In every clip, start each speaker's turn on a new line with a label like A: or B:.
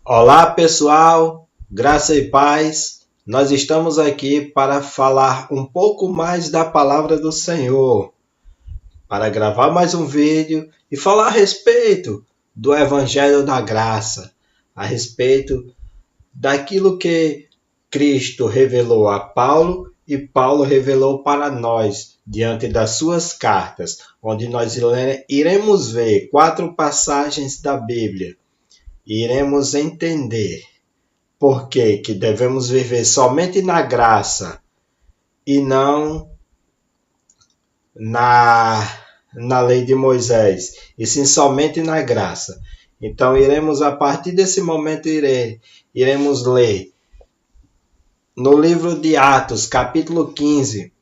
A: Olá pessoal, graça e paz. Nós estamos aqui para falar um pouco mais da palavra do Senhor, para gravar mais um vídeo e falar a respeito do Evangelho da Graça, a respeito daquilo que Cristo revelou a Paulo e Paulo revelou para nós diante das suas cartas, onde nós iremos ver 4 passagens da Bíblia e iremos entender por que devemos viver somente na graça e não na lei de Moisés, e sim somente na graça. Então iremos, a partir desse momento, iremos ler no livro de Atos, capítulo 15,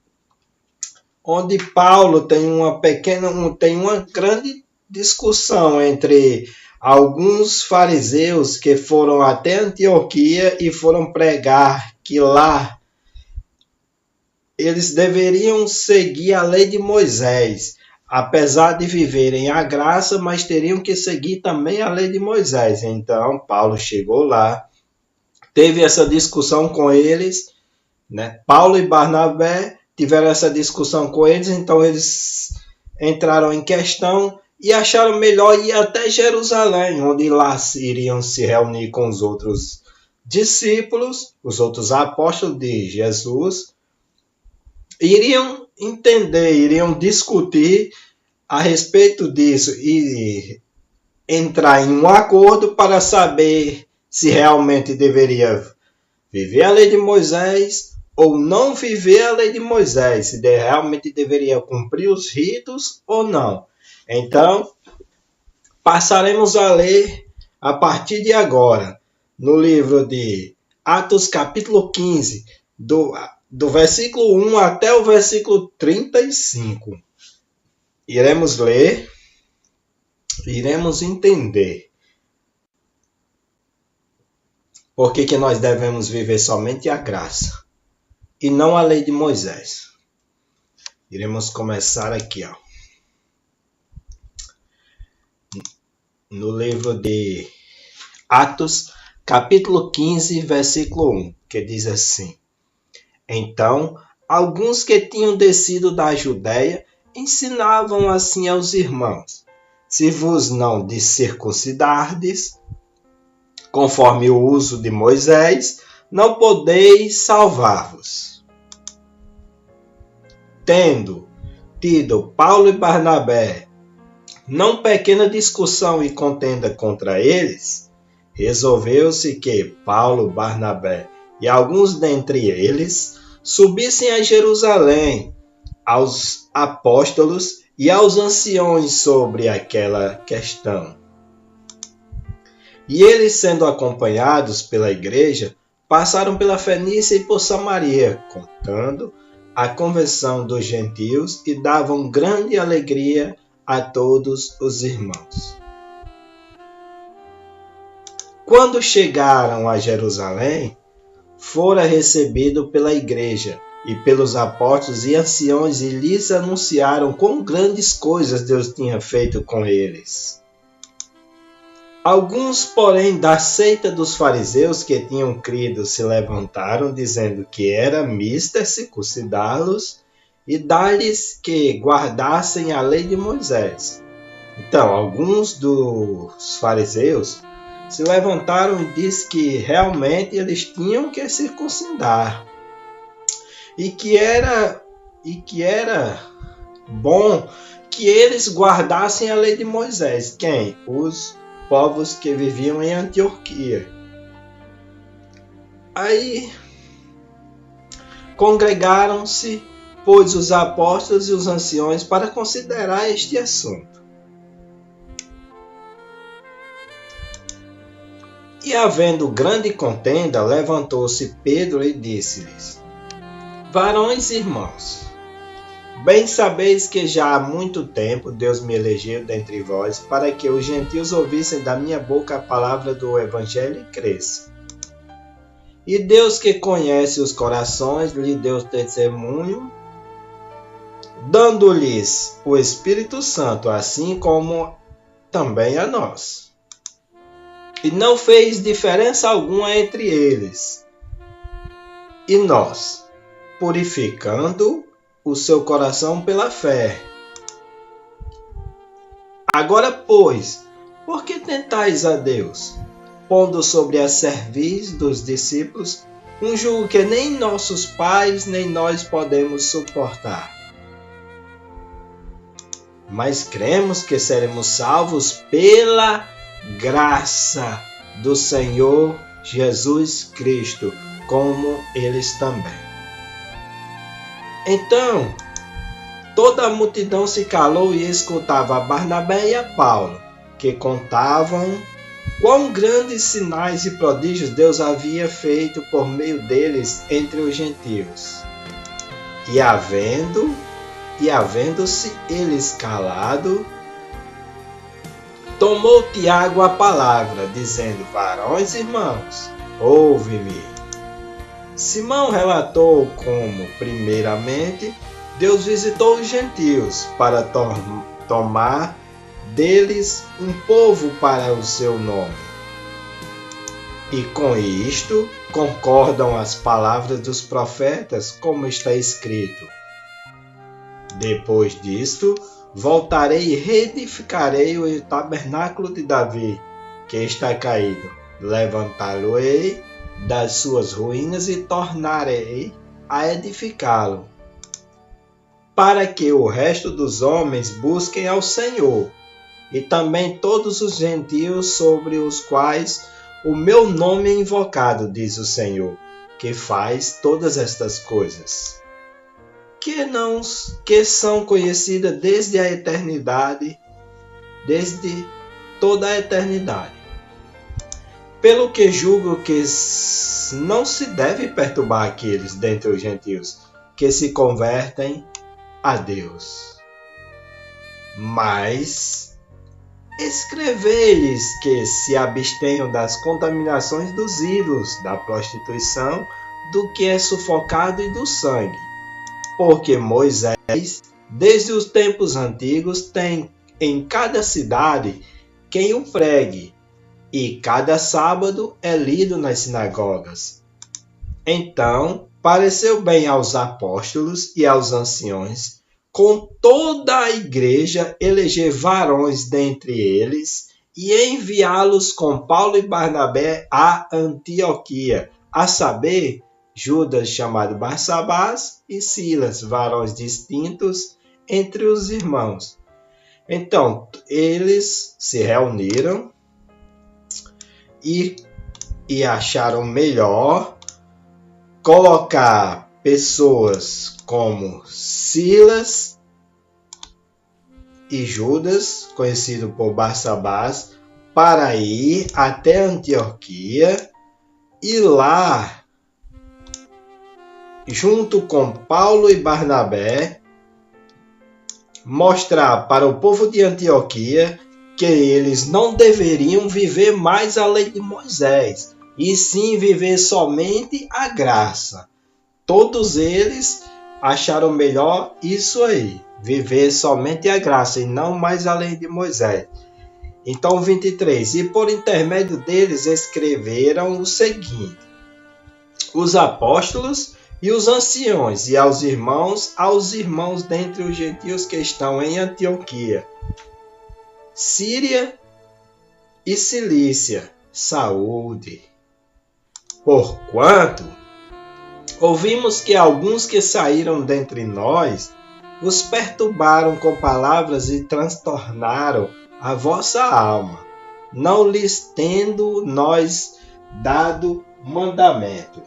A: onde Paulo tem uma grande discussão entre alguns fariseus que foram até Antioquia e foram pregar que lá eles deveriam seguir a lei de Moisés, apesar de viverem a graça, mas teriam que seguir também a lei de Moisés. Então, Paulo chegou lá, teve essa discussão com eles, né? Paulo e Barnabé tiveram essa discussão com eles, então eles entraram em questão e acharam melhor ir até Jerusalém, onde lá iriam se reunir com os outros discípulos, os outros apóstolos de Jesus, iriam entender, iriam discutir a respeito disso e entrar em um acordo para saber se realmente deveria viver a lei de Moisés ou não viver a lei de Moisés, se realmente deveria cumprir os ritos ou não. Então, passaremos a ler a partir de agora, no livro de Atos capítulo 15, do versículo 1 até o versículo 35. Iremos ler, iremos entender por que nós devemos viver somente a graça e não a lei de Moisés. Iremos começar aqui, ó. No livro de Atos, capítulo 15, versículo 1, que diz assim: Então, alguns que tinham descido da Judéia ensinavam assim aos irmãos: Se vos não circuncidardes, conforme o uso de Moisés, não podeis salvar-vos. Tendo tido Paulo e Barnabé não pequena discussão e contenda contra eles, resolveu-se que Paulo, Barnabé e alguns dentre eles subissem a Jerusalém aos apóstolos e aos anciões sobre aquela questão. E eles, sendo acompanhados pela igreja, passaram pela Fenícia e por Samaria, contando a conversão dos gentios e davam grande alegria a todos os irmãos. Quando chegaram a Jerusalém, fora recebido pela igreja e pelos apóstolos e anciões e lhes anunciaram quão grandes coisas Deus tinha feito com eles. Alguns, porém, da seita dos fariseus que tinham crido se levantaram, dizendo que era mister circuncidá-los e dar-lhes que guardassem a lei de Moisés. Então, alguns dos fariseus se levantaram e disseram que realmente eles tinham que circuncidar e que era bom que eles guardassem a lei de Moisés. Quem? Os povos que viviam em Antioquia. Aí congregaram-se, pois, os apóstolos e os anciões para considerar este assunto. E havendo grande contenda, levantou-se Pedro e disse-lhes: Varões e irmãos, bem sabeis que já há muito tempo Deus me elegeu dentre vós para que os gentios ouvissem da minha boca a palavra do Evangelho e cresçam. E Deus, que conhece os corações, lhe deu testemunho, dando-lhes o Espírito Santo, assim como também a nós. e não fez diferença alguma entre eles e nós, purificando o seu coração pela fé. Agora, pois, por que tentais a Deus, pondo sobre a cerviz dos discípulos um jugo que nem nossos pais nem nós podemos suportar? Mas cremos que seremos salvos pela graça do Senhor Jesus Cristo, como eles também. Então, toda a multidão se calou e escutava a Barnabé e a Paulo, que contavam quão grandes sinais e prodígios Deus havia feito por meio deles entre os gentios. E havendo-se eles calado, tomou Tiago a palavra, dizendo: varões irmãos, ouve-me. Simão relatou como, primeiramente, Deus visitou os gentios para tomar deles um povo para o seu nome. E com isto concordam as palavras dos profetas, como está escrito: depois disto, voltarei e reedificarei o tabernáculo de Davi, que está caído. Levantá-lo-ei das suas ruínas e tornarei a edificá-lo, para que o resto dos homens busquem ao Senhor, e também todos os gentios sobre os quais o meu nome é invocado, diz o Senhor, que faz todas estas coisas, que são conhecidas desde a eternidade, desde toda a eternidade. Pelo que julgo que não se deve perturbar aqueles dentre os gentios que se convertem a Deus. Mas escrevei-lhes que se abstenham das contaminações dos ídolos, da prostituição, do que é sufocado e do sangue. Porque Moisés, desde os tempos antigos, tem em cada cidade quem o pregue, e cada sábado é lido nas sinagogas. Então pareceu bem aos apóstolos e aos anciões, com toda a igreja, eleger varões dentre eles e enviá-los com Paulo e Barnabé a Antioquia, a saber, Judas, chamado Barsabás, e Silas, varões distintos entre os irmãos. Então, eles se reuniram e acharam melhor colocar pessoas como Silas e Judas, conhecido por Barsabás, para ir até Antioquia e lá, junto com Paulo e Barnabé, mostrar para o povo de Antioquia que eles não deveriam viver mais a lei de Moisés, e sim viver somente a graça. Todos eles acharam melhor isso aí, viver somente a graça e não mais a lei de Moisés. Então, 23. E por intermédio deles escreveram o seguinte: os apóstolos e os anciões, e aos irmãos dentre os gentios que estão em Antioquia, Síria e Cilícia, saúde. Porquanto ouvimos que alguns que saíram dentre nós os perturbaram com palavras e transtornaram a vossa alma, não lhes tendo nós dado mandamento.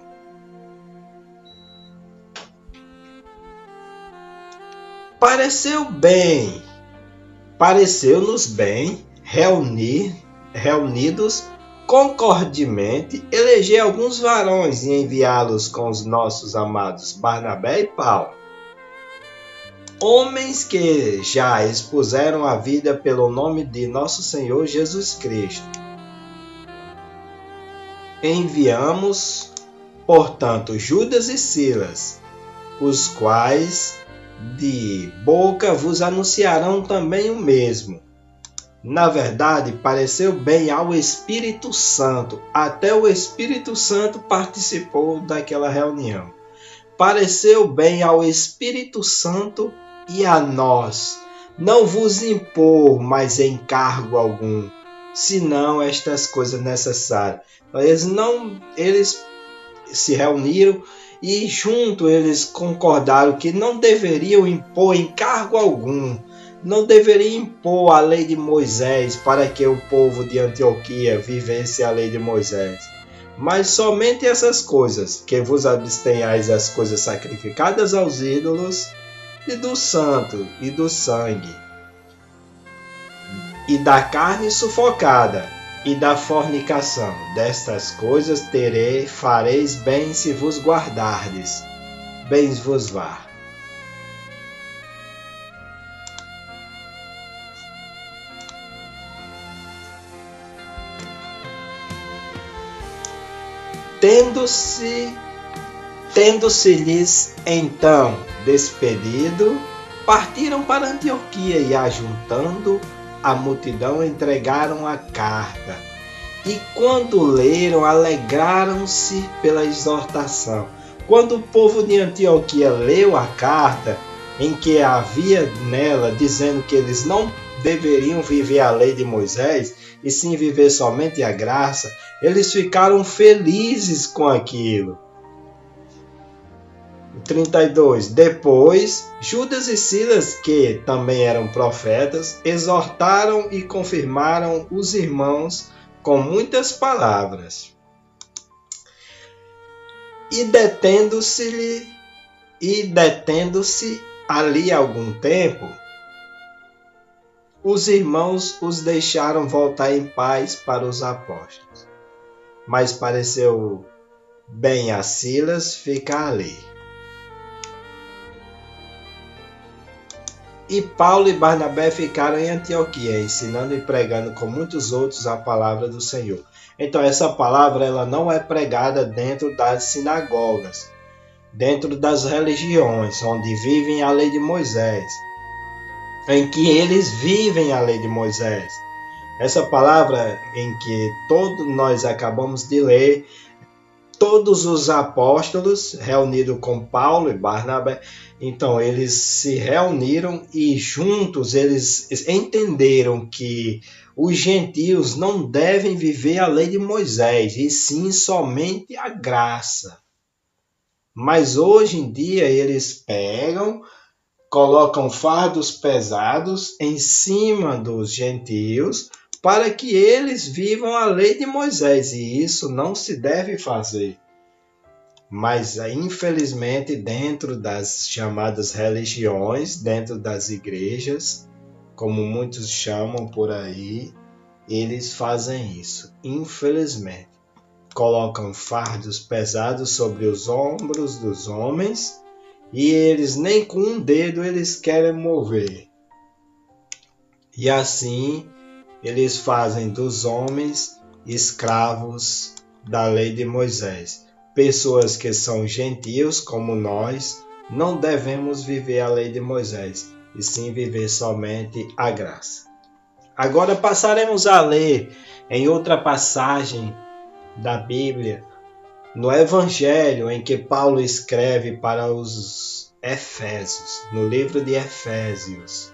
A: Pareceu-nos bem, reunidos concordemente, eleger alguns varões e enviá-los com os nossos amados Barnabé e Paulo, homens que já expuseram a vida pelo nome de nosso Senhor Jesus Cristo. Enviamos, portanto, Judas e Silas, os quais de boca vos anunciarão também o mesmo. Na verdade, pareceu bem ao Espírito Santo. Até o Espírito Santo participou daquela reunião. Pareceu bem ao Espírito Santo e a nós não vos impor mais encargo algum, senão estas coisas necessárias. Eles se reuniram e junto eles concordaram que não deveriam impor encargo algum, não deveriam impor a lei de Moisés para que o povo de Antioquia vivesse a lei de Moisés. Mas somente essas coisas, que vos abstenhais das coisas sacrificadas aos ídolos, e do santo, e do sangue, e da carne sufocada, e da fornicação. Destas coisas fareis bem se vos guardardes. Bem vos vá. Tendo-se-lhes então despedido, partiram para Antioquia e, ajuntando a multidão, entregaram a carta. E quando leram, alegraram-se pela exortação. Quando o povo de Antioquia leu a carta, em que havia nela dizendo que eles não deveriam viver a lei de Moisés, e sim viver somente a graça, eles ficaram felizes com aquilo. 32. Depois, Judas e Silas, que também eram profetas, exortaram e confirmaram os irmãos com muitas palavras. E detendo-se ali algum tempo, os irmãos os deixaram voltar em paz para os apóstolos. Mas pareceu bem a Silas ficar ali. E Paulo e Barnabé ficaram em Antioquia, ensinando e pregando com muitos outros a palavra do Senhor. Então essa palavra ela não é pregada dentro das sinagogas, dentro das religiões, onde vivem a lei de Moisés, em que eles vivem a lei de Moisés. Essa palavra em que todos nós acabamos de ler, todos os apóstolos reunidos com Paulo e Barnabé, então eles se reuniram e juntos eles entenderam que os gentios não devem viver a lei de Moisés, e sim somente a graça. Mas hoje em dia eles pegam, colocam fardos pesados em cima dos gentios para que eles vivam a lei de Moisés, e isso não se deve fazer. Mas, infelizmente, dentro das chamadas religiões, dentro das igrejas, como muitos chamam por aí, eles fazem isso, infelizmente. Colocam fardos pesados sobre os ombros dos homens e eles nem com um dedo eles querem mover. E assim, eles fazem dos homens escravos da lei de Moisés. Pessoas que são gentios como nós, não devemos viver a lei de Moisés, e sim viver somente a graça. Agora passaremos a ler em outra passagem da Bíblia, no Evangelho em que Paulo escreve para os Efésios, no livro de Efésios,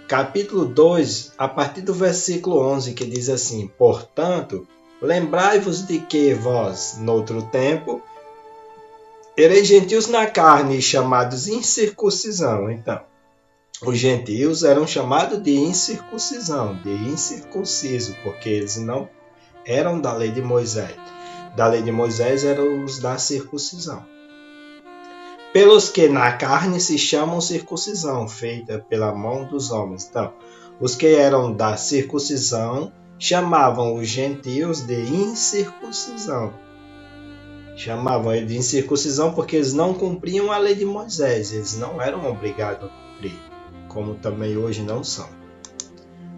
A: capítulo 2, a partir do versículo 11, que diz assim: portanto, lembrai-vos de que vós, noutro tempo, ereis gentios na carne, chamados incircuncisão. Então, os gentios eram chamados de incircuncisão, de incircunciso, porque eles não eram da lei de Moisés. Da lei de Moisés eram os da circuncisão. Pelos que na carne se chamam circuncisão, feita pela mão dos homens. Então, os que eram da circuncisão chamavam os gentios de incircuncisão. Chamavam eles de incircuncisão porque eles não cumpriam a lei de Moisés. Eles não eram obrigados a cumprir, como também hoje não são.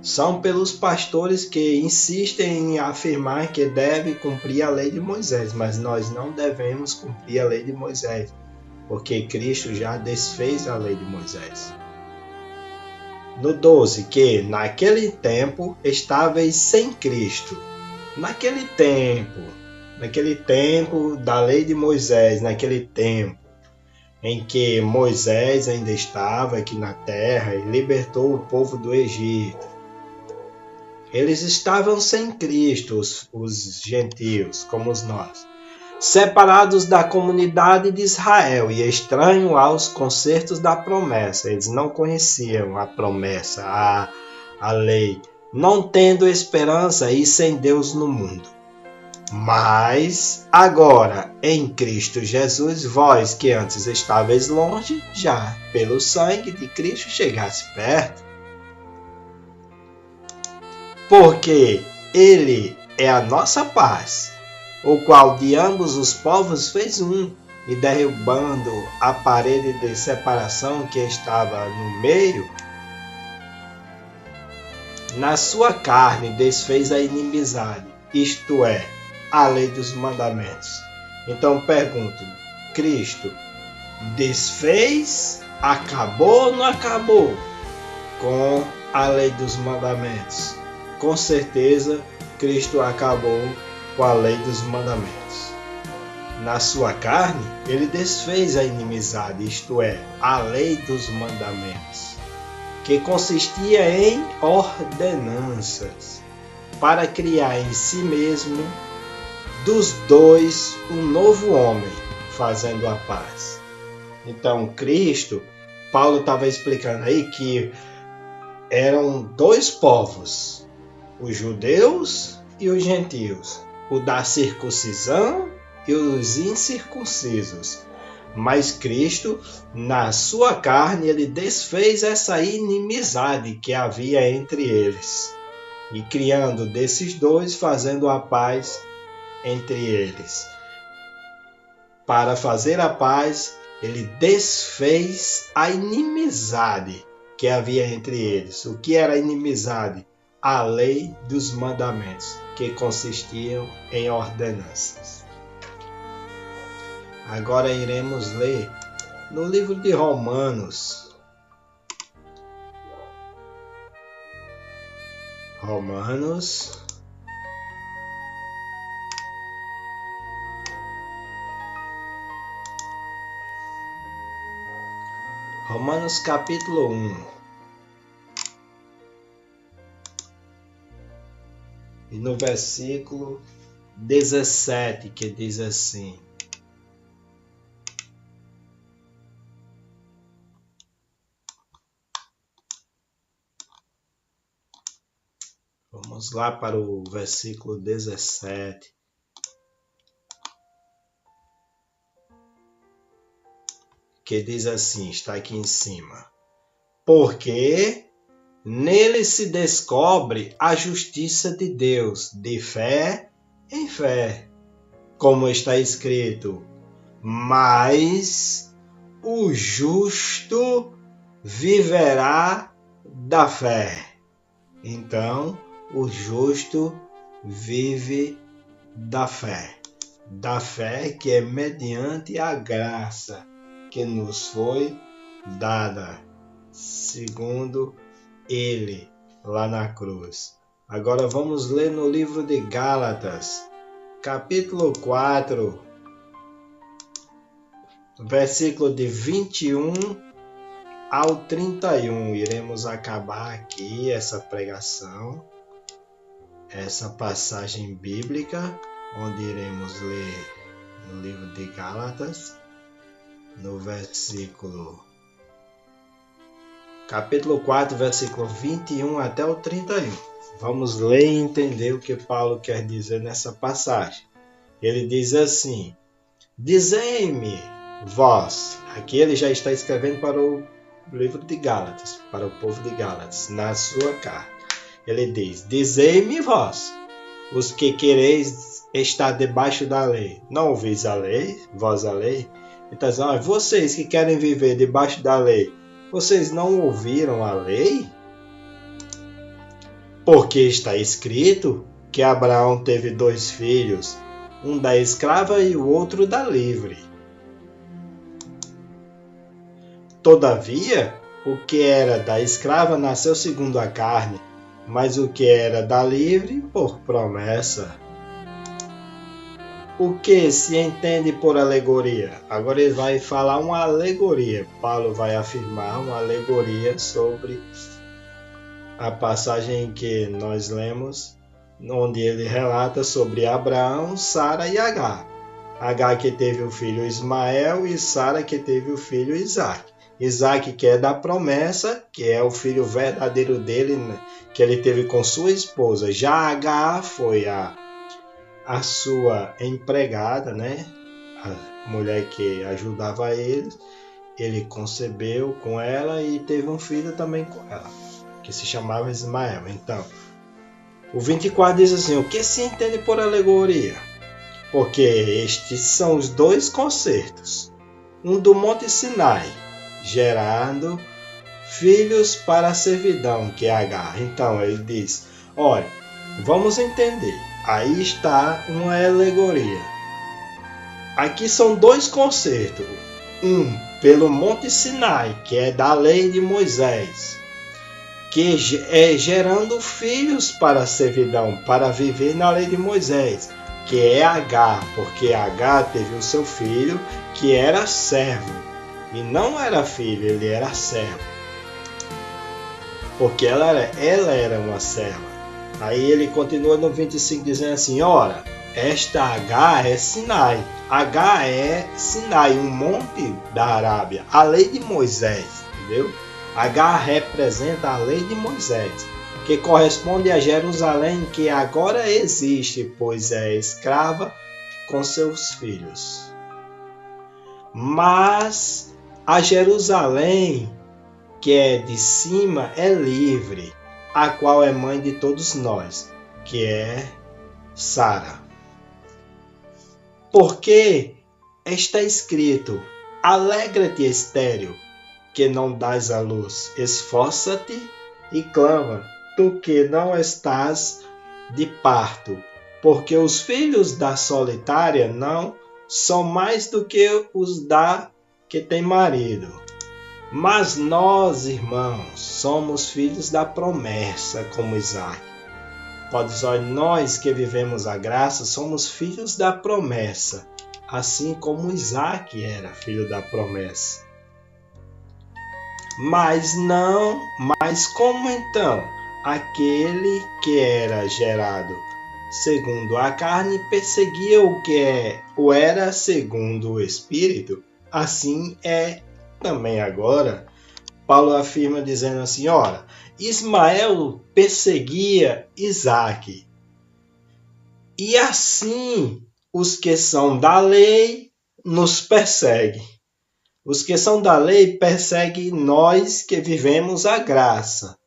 A: São pelos pastores que insistem em afirmar que deve cumprir a lei de Moisés, mas nós não devemos cumprir a lei de Moisés, porque Cristo já desfez a lei de Moisés. No 12, que naquele tempo estáveis sem Cristo. Naquele tempo da lei de Moisés, naquele tempo em que Moisés ainda estava aqui na terra e libertou o povo do Egito. Eles estavam sem Cristo, os gentios, como nós, separados da comunidade de Israel e estranhos aos concertos da promessa. Eles não conheciam a promessa, a lei, não tendo esperança e sem Deus no mundo. Mas agora, em Cristo Jesus, vós que antes estáveis longe, já pelo sangue de Cristo chegasse perto. Porque Ele é a nossa paz, o qual de ambos os povos fez um, e derrubando a parede de separação que estava no meio, na sua carne desfez a inimizade, isto é, a lei dos mandamentos. Então pergunto, Cristo desfez, acabou ou não acabou com a lei dos mandamentos? Com certeza, Cristo acabou com a lei dos mandamentos. Na sua carne, ele desfez a inimizade, isto é, a lei dos mandamentos, que consistia em ordenanças, para criar em si mesmo dos dois um novo homem, fazendo a paz. Então, Cristo, Paulo estava explicando aí que eram dois povos, os judeus e os gentios, o da circuncisão e os incircuncisos. Mas Cristo, na sua carne, ele desfez essa inimizade que havia entre eles, e criando desses dois, fazendo a paz entre eles. Para fazer a paz, ele desfez a inimizade que havia entre eles. O que era a inimizade? A lei dos mandamentos, que consistiam em ordenanças. Agora iremos ler no livro de Romanos. Romanos capítulo 1. E no versículo 17, que diz assim: vamos lá para o versículo 17. Que diz assim, está aqui em cima: porque nele se descobre a justiça de Deus, de fé em fé, como está escrito: mas o justo viverá da fé. Então, o justo vive da fé que é mediante a graça que nos foi dada, segundo ele, lá na cruz. Agora vamos ler no livro de Gálatas, capítulo 4, versículo de 21 ao 31. Iremos acabar aqui essa pregação, essa passagem bíblica, onde iremos ler no livro de Gálatas, no capítulo 4, versículo 21 até o 31. Vamos ler e entender o que Paulo quer dizer nessa passagem. Ele diz assim: dizei-me vós, aqui ele já está escrevendo para o livro de Gálatas, para o povo de Gálatas, na sua carta. Ele diz: dizei-me vós, os que quereis estar debaixo da lei, não ouvis a lei, vós a lei? Então, vocês que querem viver debaixo da lei, vocês não ouviram a lei? Porque está escrito que Abraão teve 2 filhos, um da escrava e o outro da livre. Todavia, O que era da escrava nasceu segundo a carne, mas o que era da livre por promessa. O que se entende por alegoria? Agora ele vai falar uma alegoria. Paulo vai afirmar uma alegoria sobre a passagem que nós lemos, onde ele relata sobre Abraão, Sara e Agar. Agar que teve o filho Ismael e Sara que teve o filho Isaac. Isaac que é da promessa, que é o filho verdadeiro dele, né, que ele teve com sua esposa. Já Agar foi a sua empregada, né? A mulher que ajudava ele concebeu com ela e teve um filho também com ela, que se chamava Ismael. Então, o 24 diz assim: o que se entende por alegoria? Porque estes são os dois concertos, um do Monte Sinai, gerando filhos para a servidão, que é Agar. Então, ele diz, olha, vamos entender. Aí está uma alegoria. Aqui são dois concertos. Um pelo Monte Sinai, que é da lei de Moisés, que é gerando filhos para a servidão, para viver na lei de Moisés, que é Agar, porque Agar teve o seu filho, que era servo. E não era filho, ele era servo. Porque ela era uma serva. Aí ele continua no 25 dizendo assim, ora, esta Agar é Sinai. Agar é Sinai, um monte da Arábia, a lei de Moisés, entendeu? Agar representa a lei de Moisés, que corresponde a Jerusalém, que agora existe, pois é escrava com seus filhos. Mas a Jerusalém, que é de cima, é livre, a qual é mãe de todos nós, que é Sara. Porque está escrito, alegra-te, estéril, que não dás à luz, esforça-te e clama, tu que não estás de parto, porque os filhos da solitária não são mais do que os da que tem marido. Mas nós, irmãos, somos filhos da promessa, como Isaac. Pode dizer, nós que vivemos a graça, somos filhos da promessa, assim como Isaac era filho da promessa. Mas como então aquele que era gerado segundo a carne perseguia o era segundo o Espírito, assim é também agora. Paulo afirma dizendo assim, ora, Ismael perseguia Isaque, e assim os que são da lei nos perseguem. Os que são da lei perseguem nós que vivemos a graça,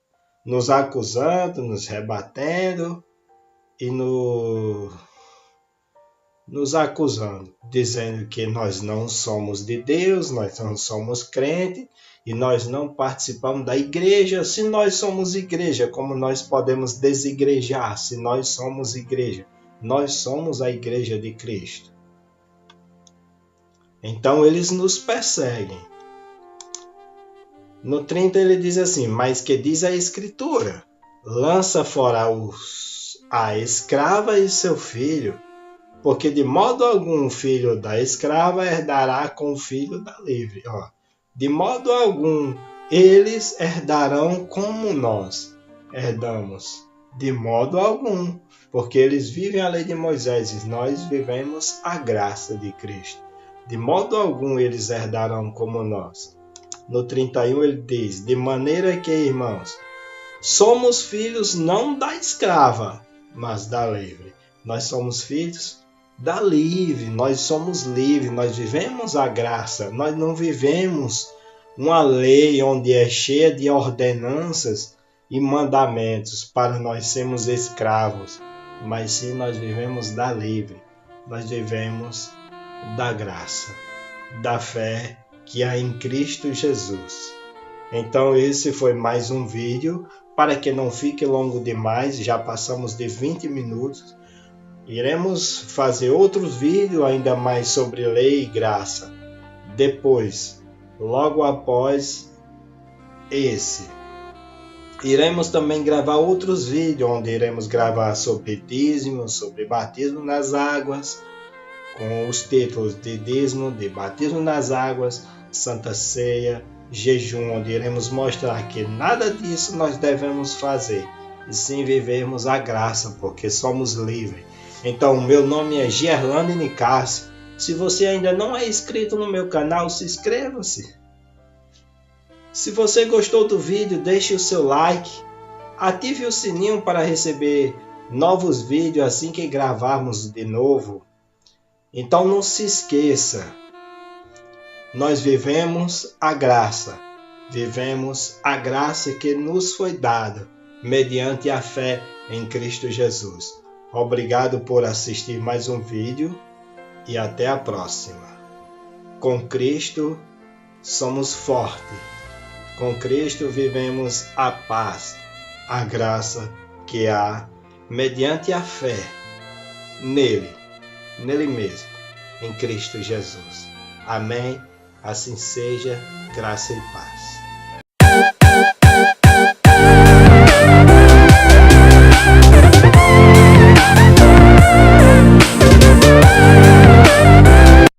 A: nos acusando, nos rebatendo e nos acusando, dizendo que nós não somos de Deus, nós não somos crentes e nós não participamos da igreja. Se nós somos igreja, como nós podemos desigrejar se nós somos igreja? Nós somos a igreja de Cristo. Então eles nos perseguem. No 30 ele diz assim, mas que diz a Escritura, lança fora a escrava e seu filho, porque de modo algum o filho da escrava herdará com o filho da livre. De modo algum eles herdarão como nós herdamos. De modo algum, porque eles vivem a lei de Moisés e nós vivemos a graça de Cristo. De modo algum eles herdarão como nós. No 31 ele diz, de maneira que, irmãos, somos filhos não da escrava, mas da livre. Nós somos filhos da livre, nós somos livres, nós vivemos a graça, nós não vivemos uma lei onde é cheia de ordenanças e mandamentos para nós sermos escravos, mas sim nós vivemos da livre, nós vivemos da graça, da fé que há em Cristo Jesus. Então esse foi mais um vídeo, para que não fique longo demais, já passamos de 20 minutos. Iremos fazer outros vídeos ainda mais sobre lei e graça. Depois, logo após esse. Iremos também gravar outros vídeos, onde iremos gravar sobre dízimo, sobre batismo nas águas, com os títulos de dízimo, de batismo nas águas, Santa Ceia, jejum, onde iremos mostrar que nada disso nós devemos fazer, e sim vivermos a graça, porque somos livres. Então, meu nome é Gerlando Nicásio. Se você ainda não é inscrito no meu canal, se inscreva-se. Se você gostou do vídeo, deixe o seu like, ative o sininho para receber novos vídeos assim que gravarmos de novo. Então não se esqueça, nós vivemos a graça que nos foi dada mediante a fé em Cristo Jesus. Obrigado por assistir mais um vídeo e até a próxima. Com Cristo somos fortes. Com Cristo vivemos a paz, a graça que há mediante a fé nele mesmo, em Cristo Jesus. Amém? Assim seja, graça e paz.